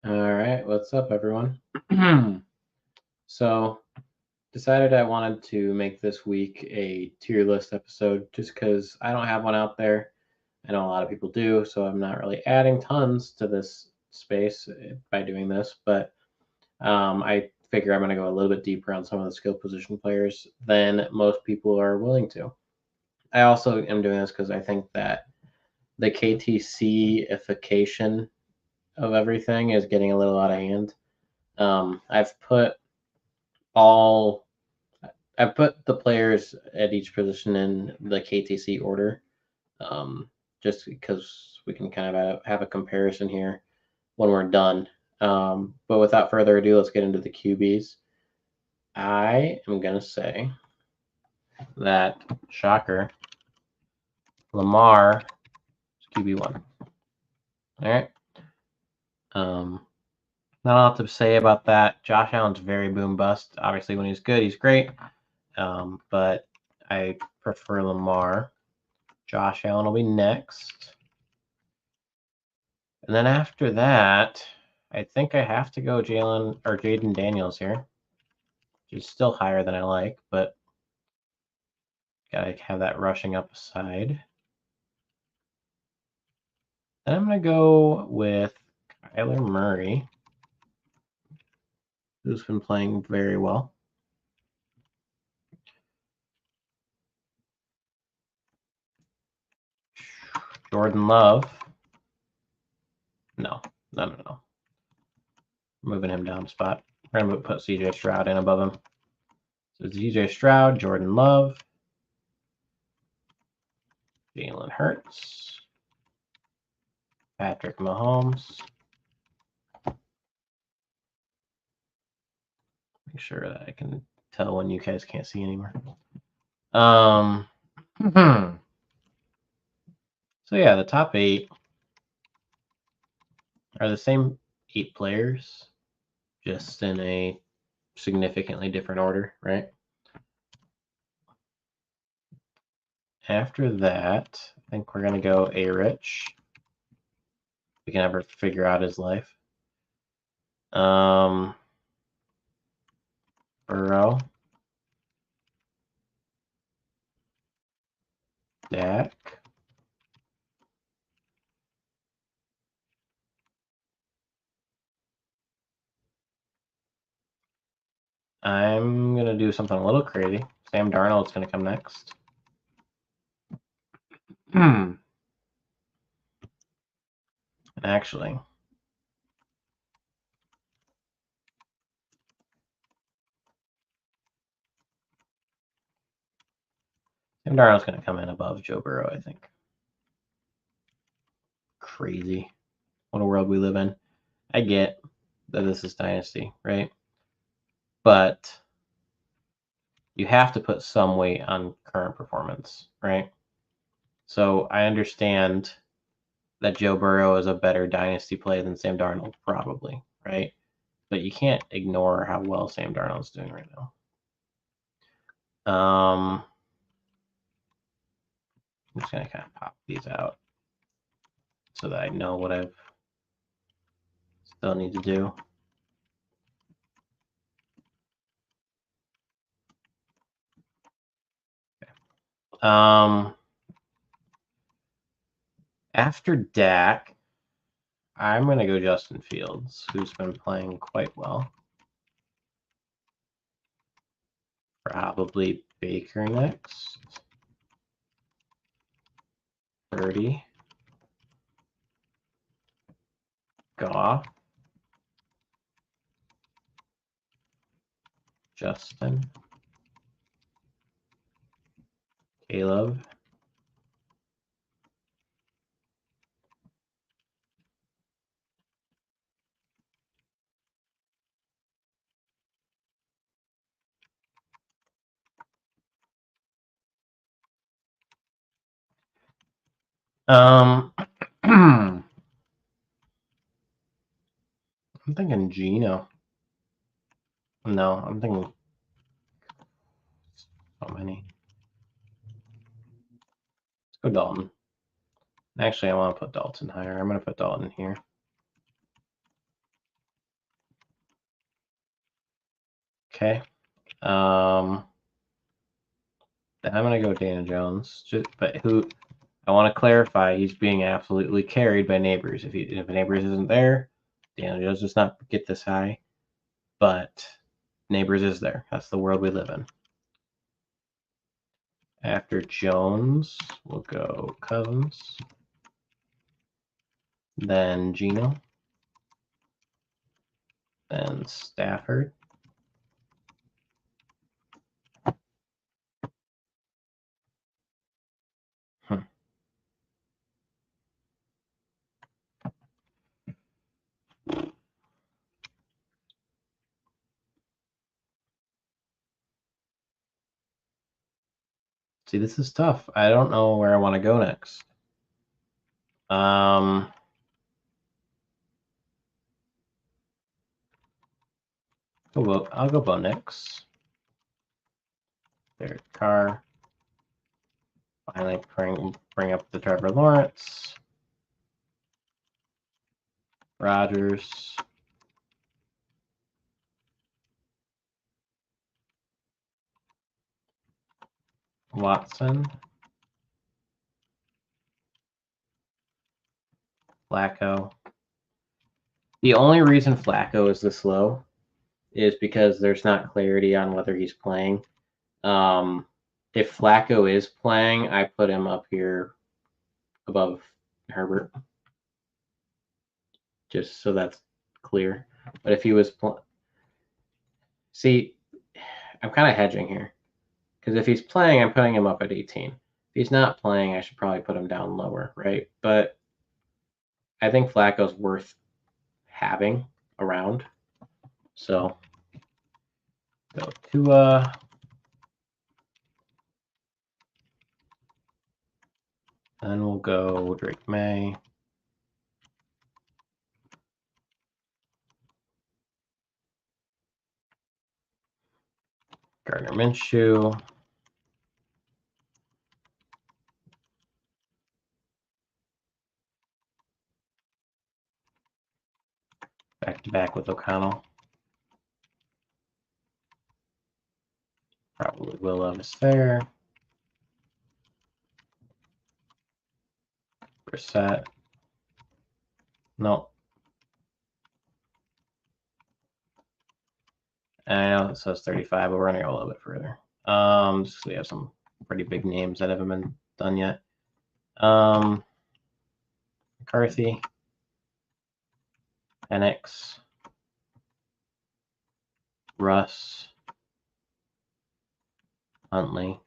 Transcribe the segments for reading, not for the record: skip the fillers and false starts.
All right, what's up, everyone? So, decided I wanted to make this week a tier list episode just because I don't have one out there. I know a lot of people do, so I'm not really adding tons to this space by doing this, but I figure I'm going to go a little bit deeper on some of the skill position players than most people are willing to. I also am doing this because I think that the KTC-ification of everything is getting a little out of hand. I've put all I put the players at each position in the KTC order, um, just because we can kind of have a comparison here when we're done. But without further ado, let's get into the QBs. I am gonna say that shocker, Lamar is QB1. All right. Not a lot to say about that. Josh Allen's very boom bust. Obviously, when he's good, he's great. But I prefer Lamar. Josh Allen will be next. And then after that, I think I have to go Jalen or Jaden Daniels here, which is still higher than I like, but gotta have that rushing up side. Then I'm gonna go with Kyler Murray, who's been playing very well. Jordan Love. No. Moving him down a spot. We're gonna put CJ Stroud in above him. So CJ Stroud, Jordan Love, Jalen Hurts, Patrick Mahomes. Make sure that I can tell when you guys can't see anymore. So yeah, the top 8 are the same 8 players, just in a significantly different order, right? After that, I think we're gonna go A-Rich. We can never figure out his life. Burrow. Dak. I'm gonna do something a little crazy. Sam Darnold's gonna come next. Actually, Sam Darnold's gonna come in above Joe Burrow, I think. Crazy. What a world we live in. I get that this is Dynasty, right? But you have to put some weight on current performance, right? So I understand that Joe Burrow is a better Dynasty play than Sam Darnold, probably, right? But you can't ignore how well Sam Darnold's doing right now. I'm just gonna kind of pop these out so that I know what I still need to do. Okay. After Dak, I'm gonna go Justin Fields, who's been playing quite well. Probably Baker next. 30. Goff. Justin. Caleb. I'm thinking Gino. No, I'm thinking so many. Let's go Dalton. Actually, I want to put Dalton higher. I'm going to put Dalton here. Okay. Then I'm gonna go Dana Jones. But who? I want to clarify. He's being absolutely carried by Neighbors. If Neighbors isn't there, Dana Jones does not get this high. But Neighbors is there. That's the world we live in. After Jones, we'll go Cousins. Then Geno. Then Stafford. See, this is tough. I don't know where I want to go next. I'll go Bo Nix. Derek Carr. Finally bring up the Trevor Lawrence. Rodgers. Watson. Flacco. The only reason Flacco is this low is because there's not clarity on whether he's playing. If Flacco is playing, I put him up here above Herbert, just so that's clear. But if he was see, I'm kind of hedging here because if he's playing, I'm putting him up at 18. If he's not playing, I should probably put him down lower, right? But I think Flacco's worth having around. So go to then we'll go Drake May. Gardner Minshew. Back to back with O'Connell. Probably Will Levis there. Brissett. No. I know it says 35, but we're gonna go a little bit further. Just we have some pretty big names that haven't been done yet. McCarthy, Penix, Russ, Huntley.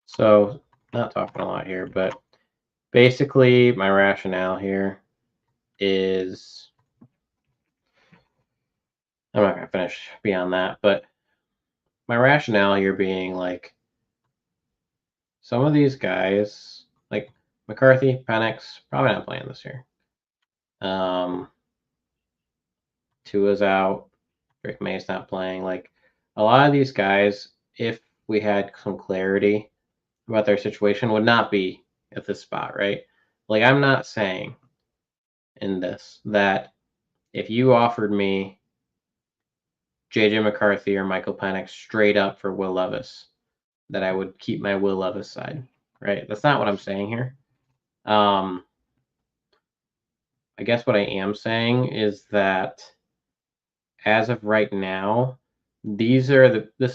So, not talking a lot here, but basically my rationale here is I'm not going to finish beyond that, but my rationale here being like some of these guys, like McCarthy, Penix, probably not playing this year. Tua's out. Drake May's not playing. Like a lot of these guys, if we had some clarity about their situation, would not be at this spot, right? Like I'm not saying in this that if you offered me JJ McCarthy or Michael Penix straight up for Will Levis, that I would keep my Will Levis side, right? That's not what I'm saying here. I guess what I am saying is that as of right now, this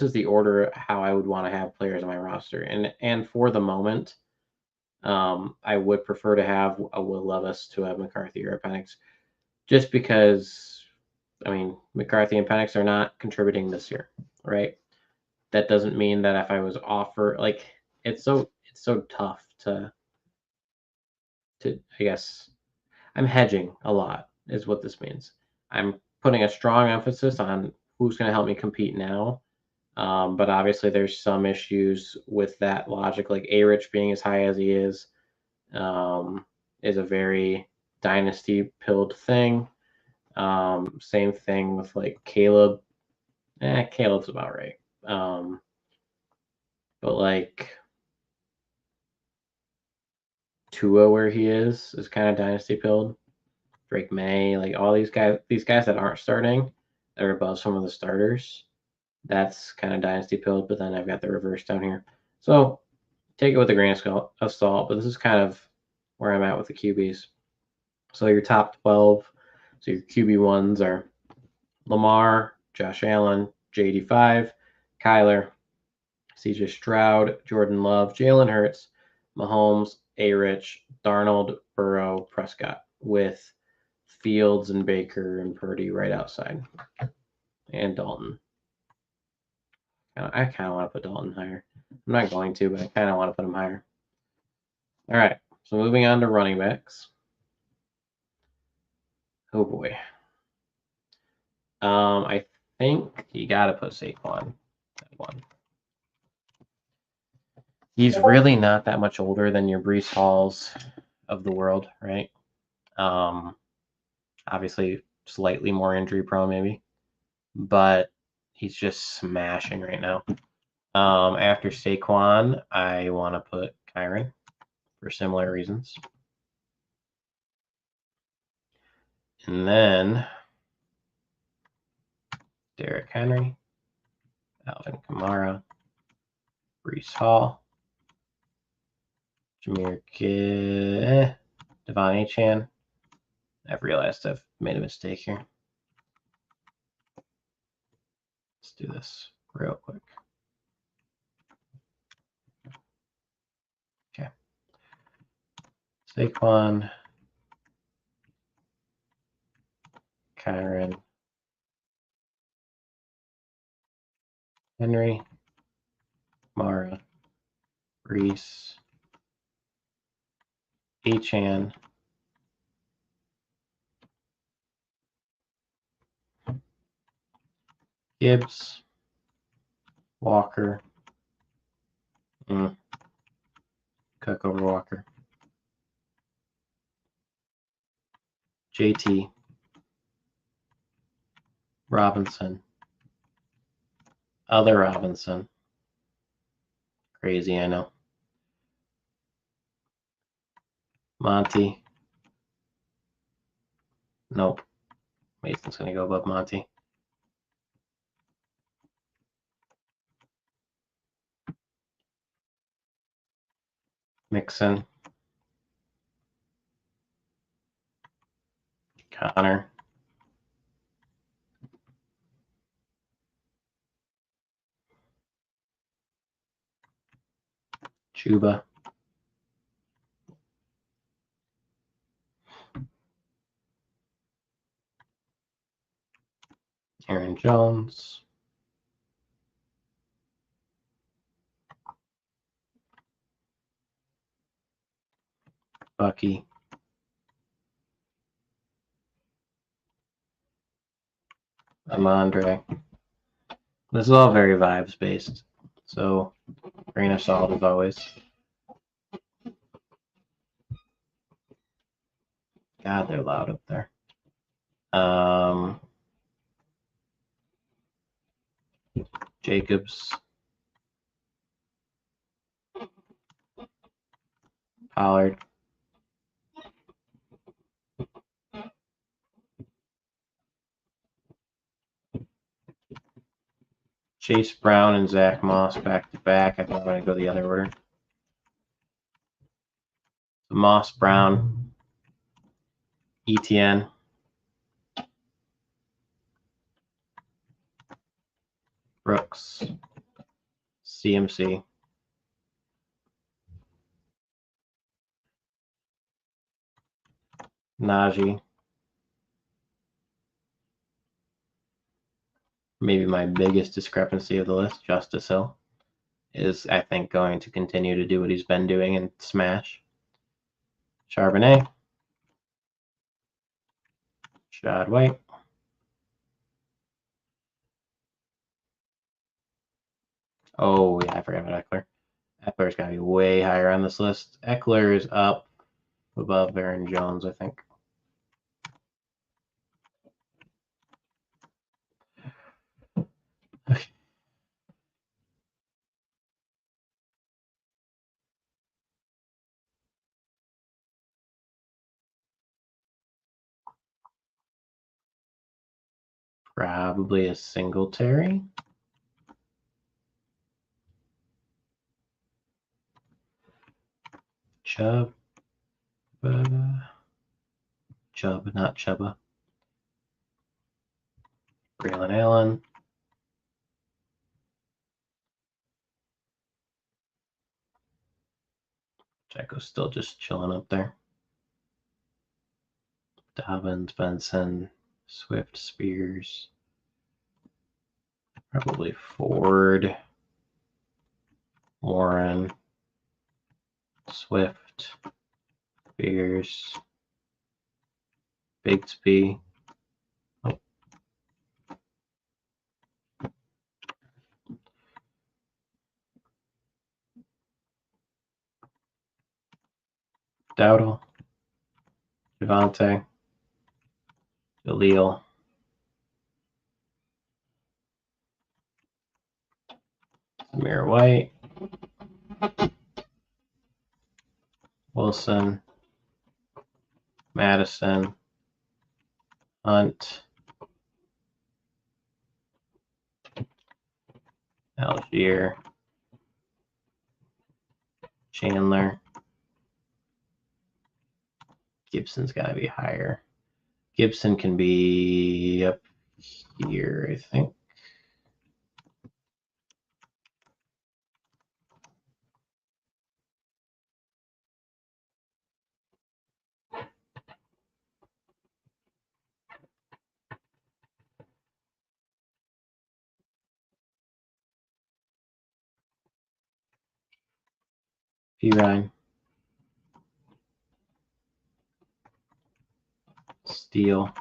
is the order how I would want to have players on my roster, and for the moment, I would prefer to have a Will Levis to have McCarthy or a Penix, just because, I mean, McCarthy and Penix are not contributing this year, right? That doesn't mean that if I was offered, like, it's so tough to I guess I'm hedging a lot is what this means. I'm putting a strong emphasis on who's going to help me compete now. But obviously, there's some issues with that logic, like A-Rich being as high as he is a very dynasty pilled thing. Same thing with like Caleb. Caleb's about right. But like Tua, where he is kind of dynasty pilled. Drake May, like all these guys that aren't starting, that are above some of the starters. That's kind of dynasty pilled. But then I've got the reverse down here. So take it with a grain of salt. But this is kind of where I'm at with the QBs. So your top 12. So your QB1s are Lamar, Josh Allen, JD5, Kyler, CJ Stroud, Jordan Love, Jalen Hurts, Mahomes, A-Rich, Darnold, Burrow, Prescott, with Fields and Baker and Purdy right outside. And Dalton. I kind of want to put Dalton higher. I'm not going to, but I kind of want to put him higher. All right, so moving on to running backs. Oh boy. I think you got to put Saquon at 1. He's really not that much older than your Breece Halls of the world, right? Obviously, slightly more injury prone, maybe, but he's just smashing right now. After Saquon, I want to put Kyron for similar reasons. And then Derrick Henry, Alvin Kamara, Breece Hall, Jahmyr Gibbs, Devon Achane. I've realized I've made a mistake here. Let's do this real quick. Okay. Saquon, Kyron, Henry, Mara, Breece, Achane, Gibbs, Walker, Cook over Walker, JT, Robinson, other Robinson. Crazy, I know. Monty. Nope. Mason's going to go above Monty. Mixon. Connor. Chuba. Aaron Jones. Bucky. Amandre. This is all very vibes based, so grain of salt as always. God, they're loud up there. Jacobs. Pollard. Chase Brown and Zach Moss back to back. I think I'm going to go the other order. Moss, Brown, ETN, Brooks, CMC, Najee. Maybe my biggest discrepancy of the list, Justice Hill, is I think going to continue to do what he's been doing and smash. Charbonnet, Shad White, Oh, yeah, I forgot about Eckler. Eckler's got to be way higher on this list. Eckler is up above Aaron Jones, I think. Okay. Probably a Singletary. Chubb. Chubb, not Chubba. Braylon Allen. Jacko's still just chilling up there. Dobbins, Benson, Swift, Spears. Probably Ford, Warren, Swift, Spears, Bigsby. Oh. Dowdle, Javante, Jaleel, Samir White, Wilson, Madison, Hunt, Algier, Chandler. Gibson's got to be higher. Gibson can be up here, I think. Pirine, Steele,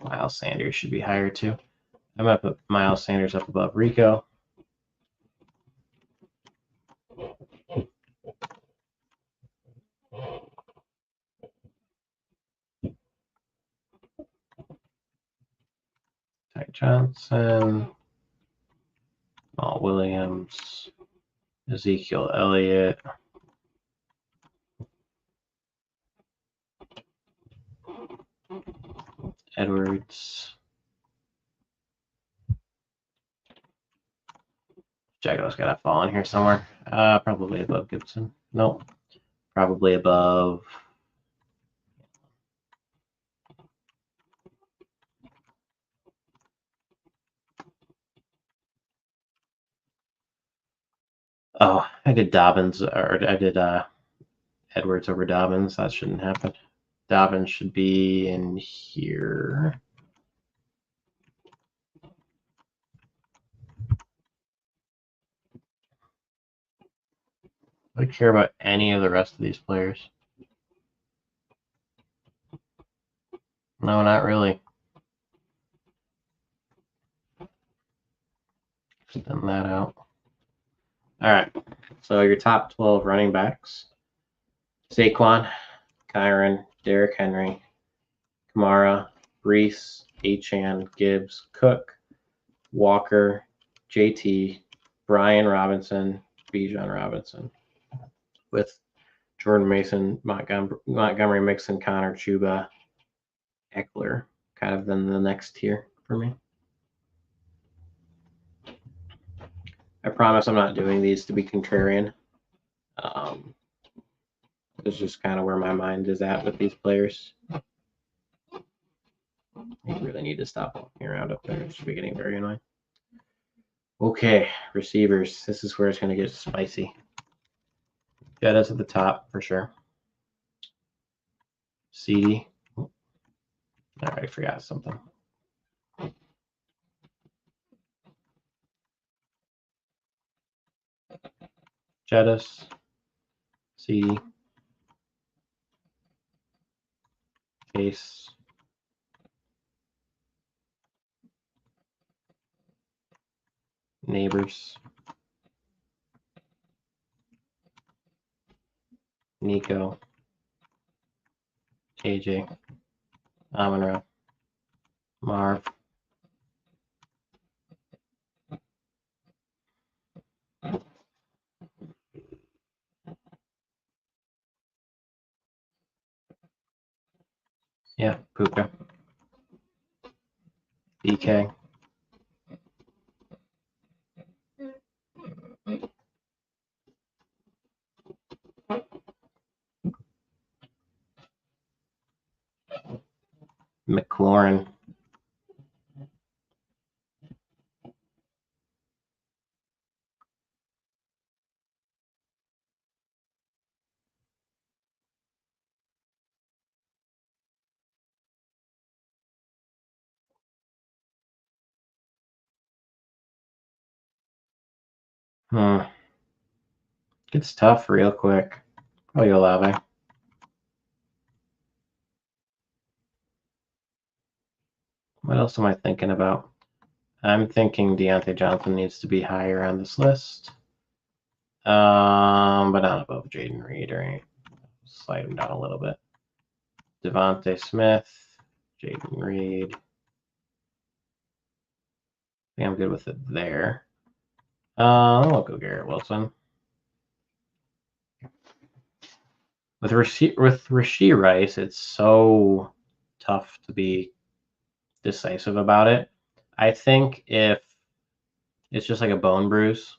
Miles Sanders should be higher too. I'm gonna put Miles Sanders up above Rico. Ty Johnson, Jamal Williams, Ezekiel Elliott, Edwards. Jago's got to fall in here somewhere. Probably above Gibson. Nope. Probably above. Oh, I did Dobbins, or I did Edwards over Dobbins. That shouldn't happen. Dobbins should be in here. Do I care about any of the rest of these players? No, not really. Extend that out. All right. So your top 12 running backs: Saquon, Kyron, Derrick Henry, Kamara, Brees, Achane, Gibbs, Cook, Walker, JT, Brian Robinson, Bijan Robinson, with Jordan Mason, Montgomery Mixon, Connor Chuba, Eckler, kind of in the next tier for me. I promise I'm not doing these to be contrarian. It's just kind of where my mind is at with these players. I really need to stop walking around up there. It's getting very annoying. Okay, receivers. This is where it's going to get spicy. Jetta's at the top for sure. CD. Oh, I already forgot something. Jettas. CD. Case. Neighbors. Nico. AJ. Amon-Ra. Marv. Yeah, Puka. DK. McLaurin. Gets tough real quick. Probably Olave. What else am I thinking about? I'm thinking Deontay Johnson needs to be higher on this list. But not above Jaden Reed, right? Slide him down a little bit. Devontae Smith, Jaden Reed. I think I'm good with it there. I'll go Garrett Wilson. With Rashee Rice, it's so tough to be decisive about it. I think if it's just like a bone bruise,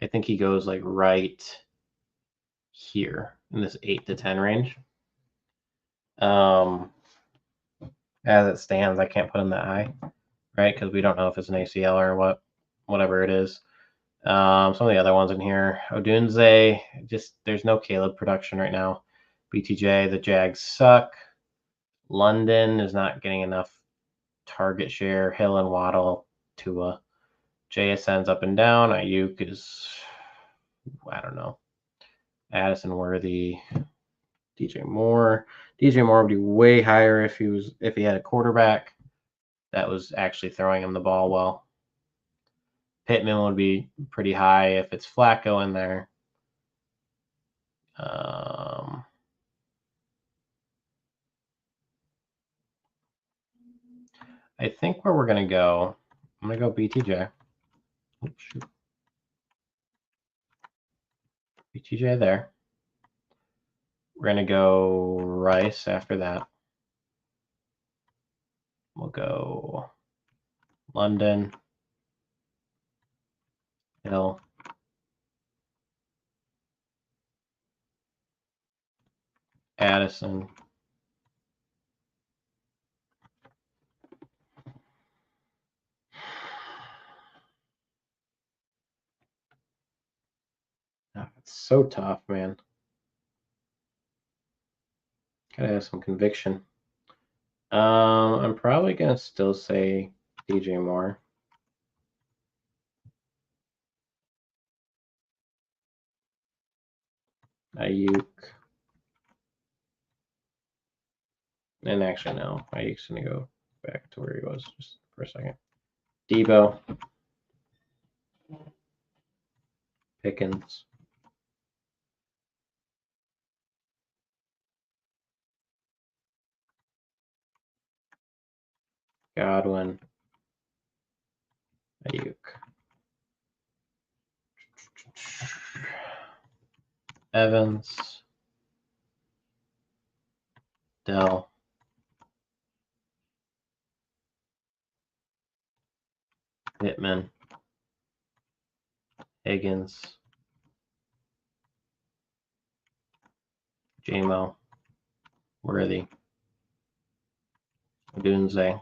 I think he goes like right here in this 8 to 10 range. As it stands, I can't put him that high, right? Because we don't know if it's an ACL or whatever it is. Some of the other ones in here, Odunze, just there's no Caleb production right now. BTJ, the Jags suck. London is not getting enough target share. Hill and Waddle, Tua. JSN's up and down. Ayuk is, I don't know. Addison Worthy, DJ Moore. DJ Moore would be way higher if he had a quarterback that was actually throwing him the ball well. Pittman would be pretty high if it's Flacco in there. I think where we're going to go, I'm going to go BTJ. Oh, shoot. BTJ there. We're going to go Rice after that. We'll go London, Hill, Addison, it's so tough, man. Gotta have some conviction. I'm probably gonna still say DJ Moore. Ayuk. And actually, no. Ayuk's gonna go back to where he was just for a second. Debo. Pickens. Godwin. Ayuk. Evans. Dell. Pittman. Higgins. JMO. Worthy. Dunze.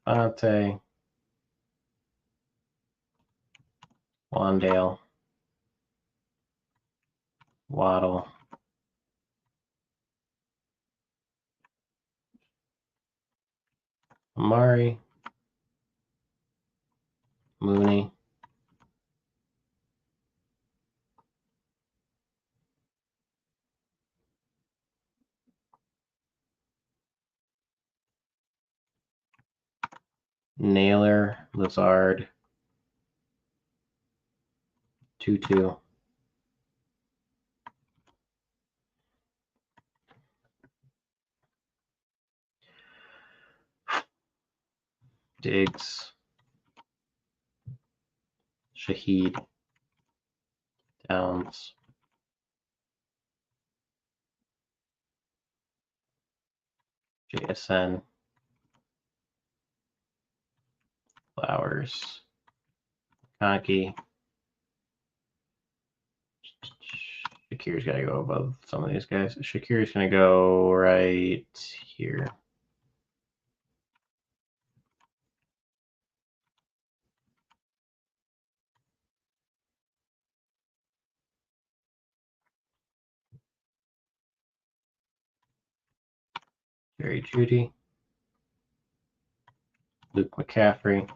Fonte. Wandale. Waddle. Amari. Mooney. Naylor, Lazard, 2-2. Diggs, Shaheed, Downs, JSN, Flowers, Conkey. Shakir's got to go above some of these guys. Shakir's going to go right here. Jerry Jeudy, Luke McCaffrey,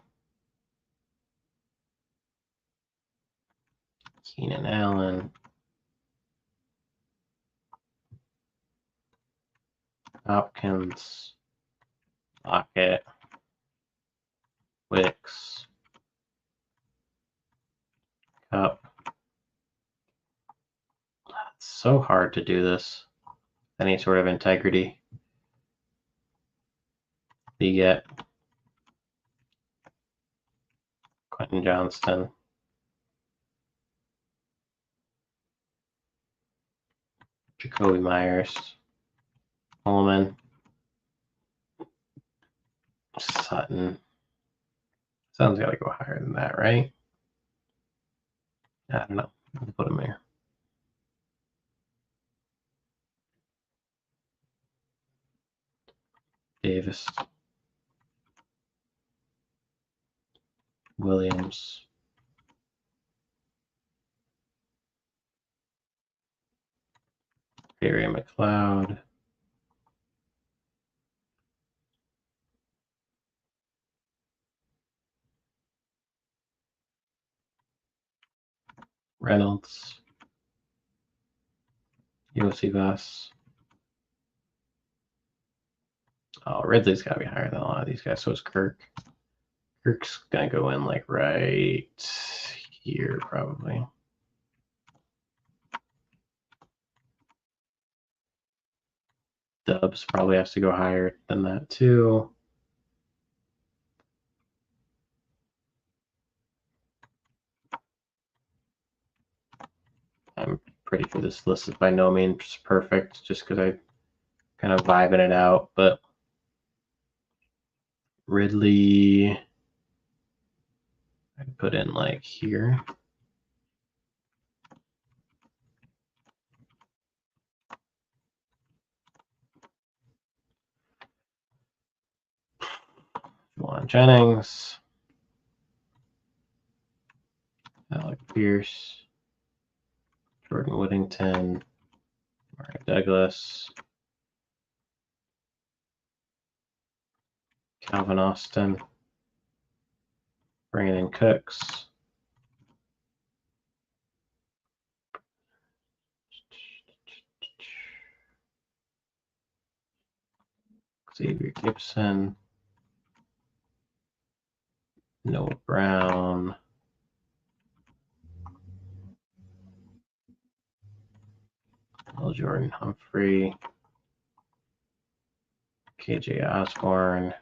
Keenan Allen, Hopkins, Lockett, Wicks, Cup. It's so hard to do this. Any sort of integrity. You get Quentin Johnston, Jacoby Myers, Holman, Sutton. Sutton's got to go higher than that, right? I don't know. I'll put him there. Davis, Williams, Barry McLeod, Reynolds, Yosivas. Oh, Ridley's got to be higher than a lot of these guys. So is Kirk. Kirk's going to go in like right here, probably. Dubs probably has to go higher than that, too. I'm pretty sure this list is by no means perfect, just because I kind of vibing it out. But Ridley, I'd put in like here. Juwan Jennings, Alec Pierce, Jordan Whittington, Mario Douglas, Calvin Austin, Brandon Cooks, Xavier Gibson, Noah Brown, Jordan Humphrey, KJ Osborne,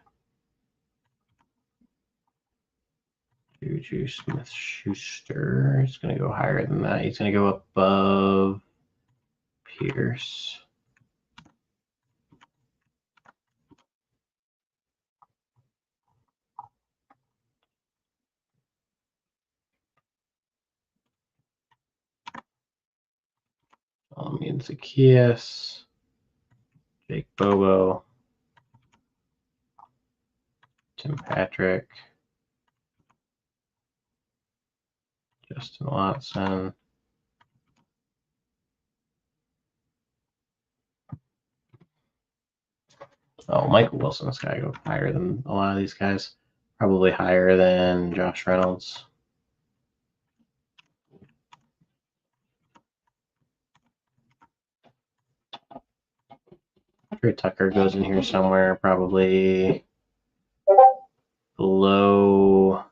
Juju Smith-Schuster. He's going to go higher than that. He's going to go above Pierce. Zacchaeus, Jake Bobo, Tim Patrick, Justin Watson, Michael Wilson's got to go higher than a lot of these guys. Probably higher than Josh Reynolds. Trey Tucker goes in here somewhere, probably below,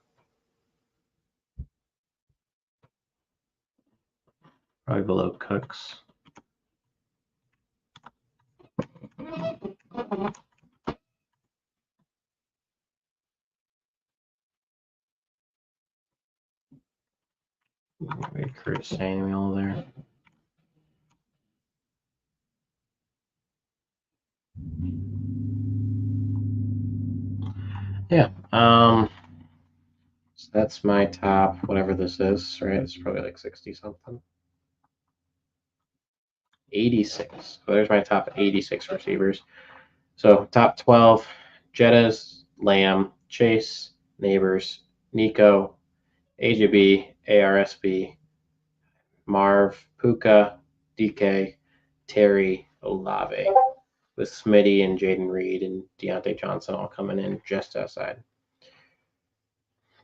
probably below Cooks. Maybe Curtis Samuel there. Yeah. So that's my top, whatever this is, right? It's probably like 60 something. 86. So there's my top 86 receivers. So top 12, Jettas, Lamb, Chase, Neighbors, Nico, AJB, ARSB, Marv, Puka, DK, Terry, Olave, with Smitty and Jaden Reed and Deontay Johnson all coming in just outside.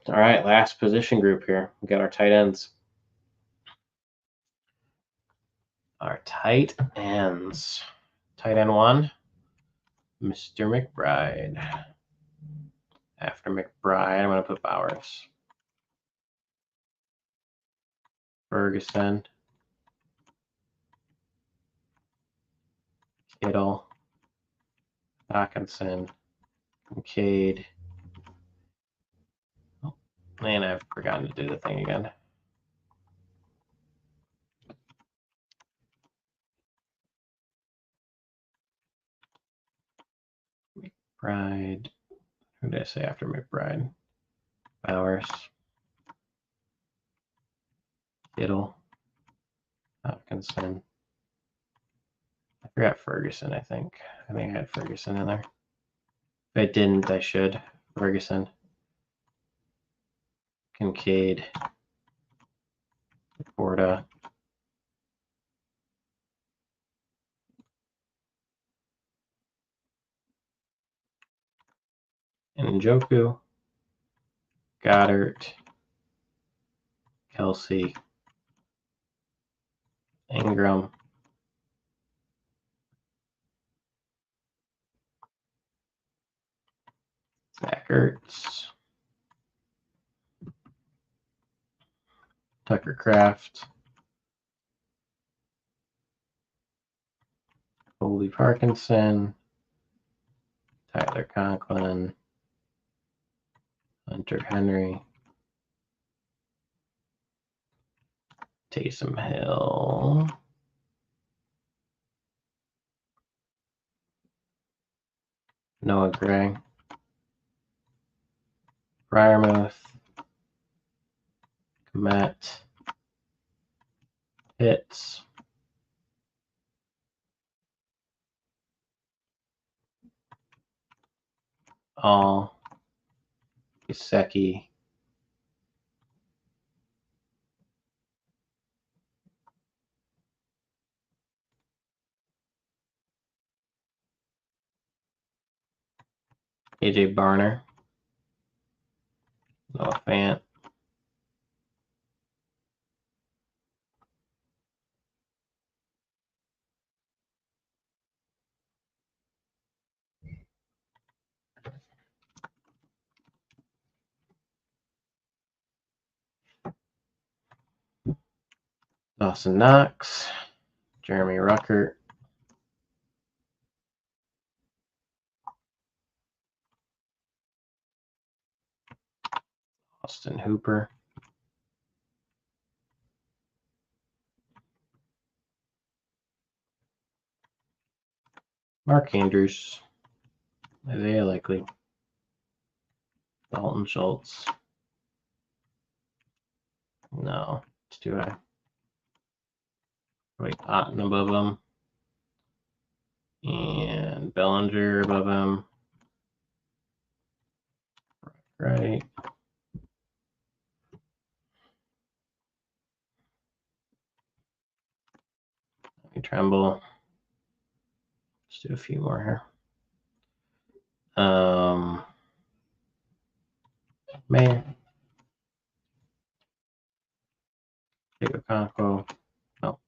All right, last position group here. We got our tight ends. Our tight ends. Tight end 1, Mr. McBride. After McBride, I'm going to put Bowers. Ferguson. Kittle. Hawkinson. Kincaid. Oh, man, I've forgotten to do the thing again. McBride. Who did I say after McBride? Bowers. Kittle. Hopkinson. I forgot Ferguson, I think. I think I had Ferguson in there. If I didn't, I should. Ferguson. Kincaid. Porta. Njoku. Goddard. Kelsey. Ingram. Zach Ertz. Tucker Kraft. Colby Parkinson. Tyler Conklin. Hunter Henry. Taysom Hill. Noah Gray. Fryermuth. Komet. Pitts. All. Gesicki. AJ Barner. Noah Fant. Dawson Knox. Jeremy Ruckert. Austin Hooper. Mark Andrews. Isaiah Likely. Dalton Schultz. No, it's too high. Wait, Otten above him. And Bellinger above him. Right. Tremble. Let's do a few more here. Man. David Conco. No.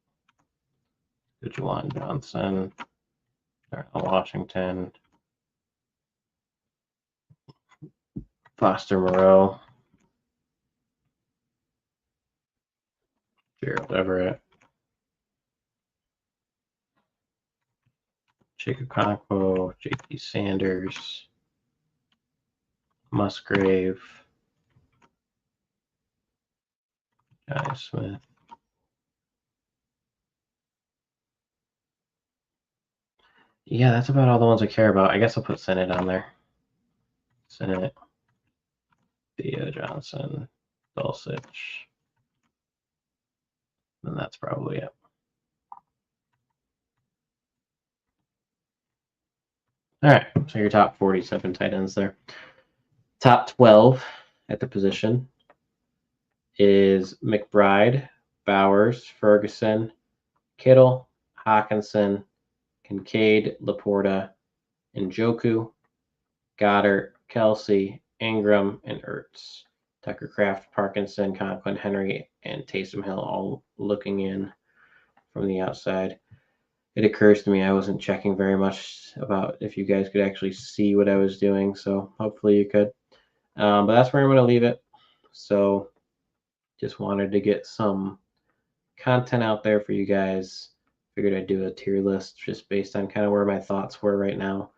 Juwan Johnson. Darnell Washington. Foster Moreau, Gerald Everett, Jacob Conquo, J.P. Sanders, Musgrave, Johnny Smith. Yeah, that's about all the ones I care about. I guess I'll put Senate on there. Senate, Theo Johnson, Dulcich. And that's probably it. All right, so your top 47 tight ends there. Top 12 at the position is McBride, Bowers, Ferguson, Kittle, Hawkinson, Kincaid, Laporta, Njoku, Goddard, Kelsey, Ingram, and Ertz. Tucker Kraft, Parkinson, Conklin, Henry, and Taysom Hill all looking in from the outside. It occurs to me I wasn't checking very much about if you guys could actually see what I was doing, so hopefully you could. But that's where I'm going to leave it. So just wanted to get some content out there for you guys. Figured I'd do a tier list just based on kind of where my thoughts were right now.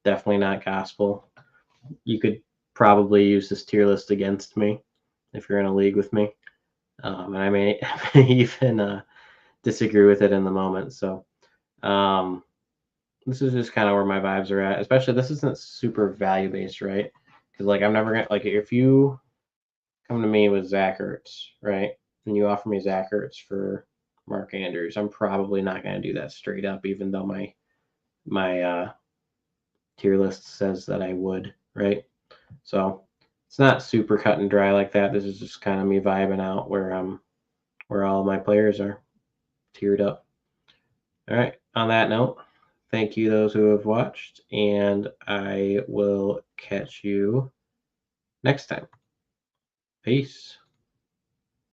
Definitely not gospel. You could probably use this tier list against me if you're in a league with me. And I may even disagree with it in the moment. So this is just kind of where my vibes are at. Especially this isn't super value based, right? Because like I'm never gonna like if you come to me with Zach Ertz, right, and you offer me Zach Ertz for Mark Andrews, I'm probably not gonna do that straight up, even though my tier list says that I would, right? So it's not super cut and dry like that. This is just kind of me vibing out where all my players are tiered up. All right. On that note, thank you those who have watched, and I will catch you next time. Peace.